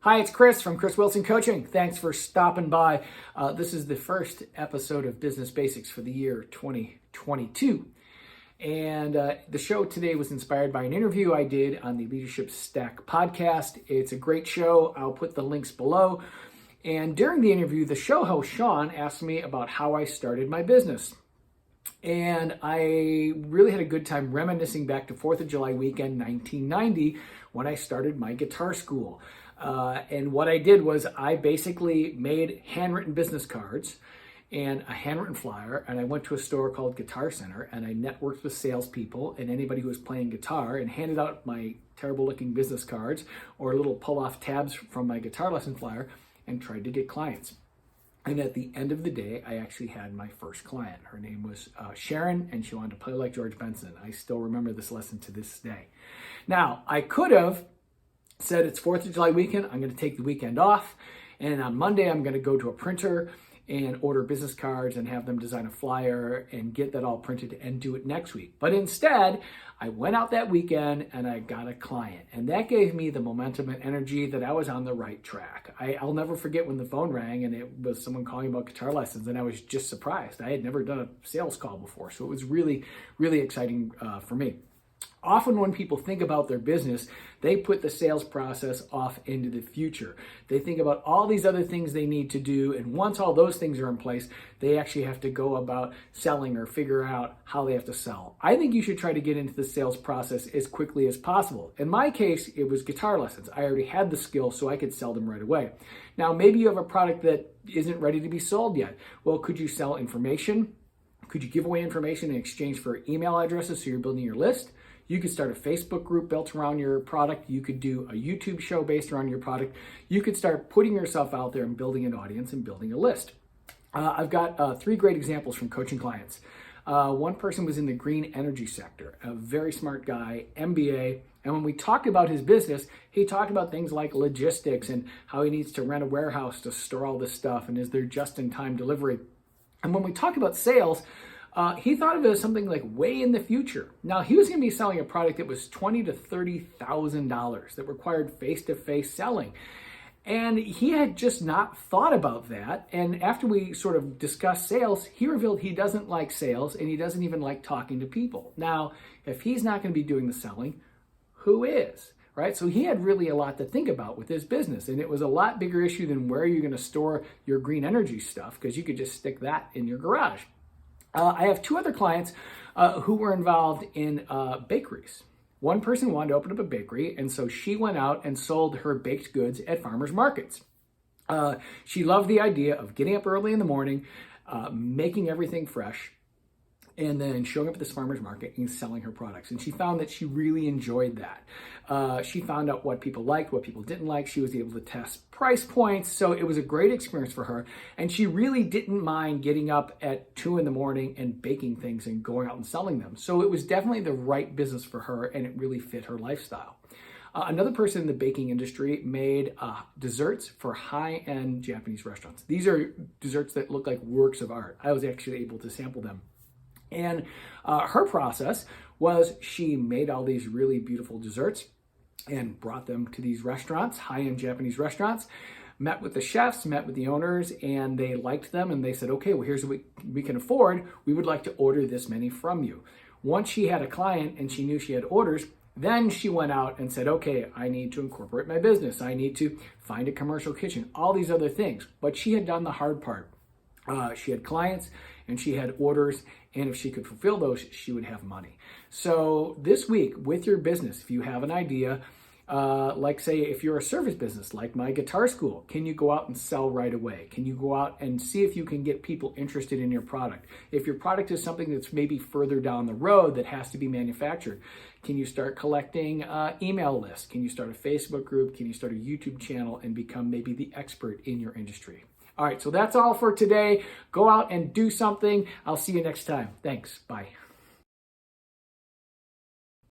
Hi, it's Chris from Chris Wilson Coaching. Thanks for stopping by. This is the first episode of Business Basics for the year 2022. And the show today was inspired by an interview I did on the Leadership Stack podcast. It's a great show. I'll put the links below. And during the interview, the show host, Sean, asked me about how I started my business. And I really had a good time reminiscing back to 4th of July weekend, 1990, when I started my guitar school. And what I did was I basically made handwritten business cards and a handwritten flyer, and I went to a store called Guitar Center, and I networked with salespeople and anybody who was playing guitar and handed out my terrible looking business cards or little pull-off tabs from my guitar lesson flyer and tried to get clients. And at the end of the day, I actually had my first client. Her name was Sharon, and she wanted to play like George Benson. I still remember this lesson to this day. Now, I could have said it's 4th of July weekend, I'm going to take the weekend off, and on Monday I'm going to go to a printer and order business cards and have them design a flyer and get that all printed and do it next week. But instead, I went out that weekend and I got a client, and that gave me the momentum and energy that I was on the right track. I'll never forget when the phone rang and it was someone calling about guitar lessons, and I was just surprised. I had never done a sales call before, so it was really, really exciting for me. Often when people think about their business, they put the sales process off into the future. They think about all these other things they need to do, and once all those things are in place, they actually have to go about selling or figure out how they have to sell. I think you should try to get into the sales process as quickly as possible. In my case, it was guitar lessons. I already had the skill, so I could sell them right away. Now, maybe you have a product that isn't ready to be sold yet. Well, could you sell information? Could you give away information in exchange for email addresses so you're building your list? You could start a Facebook group built around your product. You could do a YouTube show based around your product. You could start putting yourself out there and building an audience and building a list. I've got 3 great examples from coaching clients. One person was in the green energy sector, a very smart guy, MBA. And when we talked about his business, he talked about things like logistics and how he needs to rent a warehouse to store all this stuff, and is there just-in-time delivery. And when we talk about sales, he thought of it as something like way in the future. Now, he was going to be selling a product that was $20,000 to $30,000 that required face-to-face selling. And he had just not thought about that. And after we sort of discussed sales, he revealed he doesn't like sales and he doesn't even like talking to people. Now, if he's not going to be doing the selling, who is? Right? So he had really a lot to think about with his business. And it was a lot bigger issue than where you're going to store your green energy stuff, because you could just stick that in your garage. I have 2 other clients who were involved in bakeries. One person wanted to open up a bakery, and so she went out and sold her baked goods at farmers markets. She loved the idea of getting up early in the morning, making everything fresh, and then showing up at this farmer's market and selling her products. And she found that she really enjoyed that. She found out what people liked, what people didn't like. She was able to test price points. So it was a great experience for her. And she really didn't mind getting up at 2 in the morning and baking things and going out and selling them. So it was definitely the right business for her, and it really fit her lifestyle. Another person in the baking industry made desserts for high-end Japanese restaurants. These are desserts that look like works of art. I was actually able to sample them. And her process was she made all these really beautiful desserts and brought them to these restaurants, high-end Japanese restaurants, met with the chefs, met with the owners, and they liked them. And they said, okay, well, here's what we can afford. We would like to order this many from you. Once she had a client and she knew she had orders, then she went out and said, okay, I need to incorporate my business. I need to find a commercial kitchen, all these other things. But she had done the hard part. She had clients and she had orders, and if she could fulfill those, she would have money. So this week with your business, if you have an idea, like say if you're a service business like my guitar school, can you go out and sell right away? Can you go out and see if you can get people interested in your product? If your product is something that's maybe further down the road that has to be manufactured, can you start collecting email lists? Can you start a Facebook group? Can you start a YouTube channel and become maybe the expert in your industry? All right, so that's all for today. Go out and do something. I'll see you next time. Thanks. Bye.